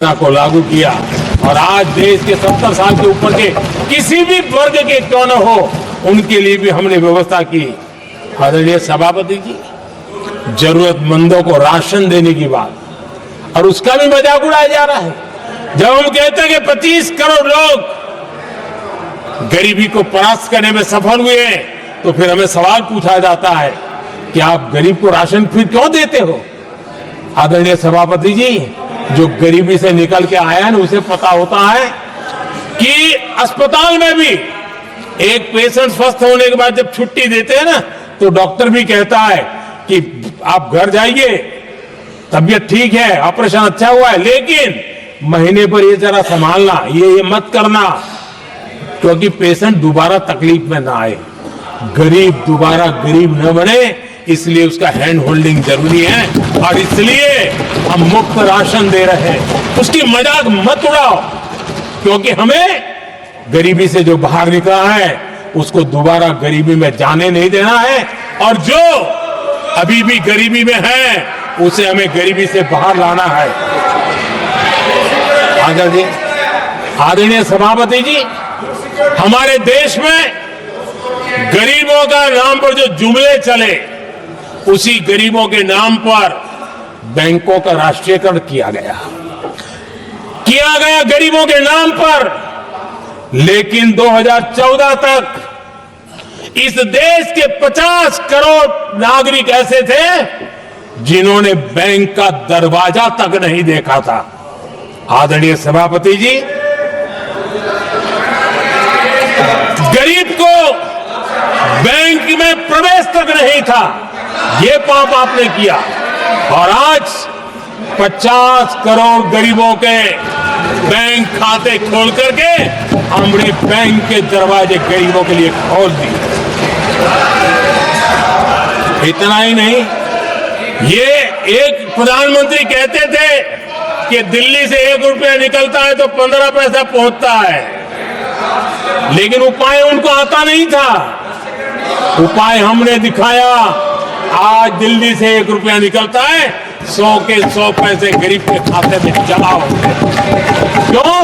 को लागू किया और आज देश के 70 साल के ऊपर के किसी भी वर्ग के क्यों न हो उनके लिए भी हमने व्यवस्था की। आदरणीय सभापति जी, जरूरतमंदों को राशन देने की बात और उसका भी मजाक उड़ाया जा रहा है। जब हम कहते हैं कि 25 करोड़ लोग गरीबी को परास्त करने में सफल हुए तो फिर हमें सवाल पूछा जाता है कि आप गरीब को राशन फिर क्यों देते हो। आदरणीय सभापति जी, जो गरीबी से निकल के आया है उसे पता होता है कि अस्पताल में भी एक पेशेंट स्वस्थ होने के बाद जब छुट्टी देते हैं ना तो डॉक्टर भी कहता है कि आप घर जाइए, तबीयत ठीक है, ऑपरेशन अच्छा हुआ है, लेकिन महीने पर ये जरा संभालना, ये मत करना, क्योंकि पेशेंट दोबारा तकलीफ में ना आए, गरीब दोबारा गरीब न बने, इसलिए उसका हैंड होल्डिंग जरूरी है और इसलिए हम मुफ्त राशन दे रहे हैं। उसकी मजाक मत उड़ाओ, क्योंकि हमें गरीबी से जो बाहर निकला है उसको दोबारा गरीबी में जाने नहीं देना है और जो अभी भी गरीबी में है उसे हमें गरीबी से बाहर लाना है। आदरणीय सभापति जी, हमारे देश में गरीबों का नाम पर जो जुमले चले उसी गरीबों के नाम पर बैंकों का राष्ट्रीयकरण किया गया गरीबों के नाम पर। लेकिन 2014 तक इस देश के 50 करोड़ नागरिक ऐसे थे जिन्होंने बैंक का दरवाजा तक नहीं देखा था। आदरणीय सभापति जी, गरीब को बैंक में प्रवेश तक नहीं था, ये पाप आपने किया और आज 50 करोड़ गरीबों के बैंक खाते खोल करके हमने बैंक के दरवाजे गरीबों के लिए खोल दिए। इतना ही नहीं, ये एक प्रधानमंत्री कहते थे कि दिल्ली से 1 रुपया निकलता है तो 15 पैसा पहुंचता है, लेकिन उपाय उनको आता नहीं था। उपाय हमने दिखाया। आज दिल्ली से 1 रुपया निकलता है, 100 के 100 पैसे गरीब के खाते में जमा होते हैं। क्यों?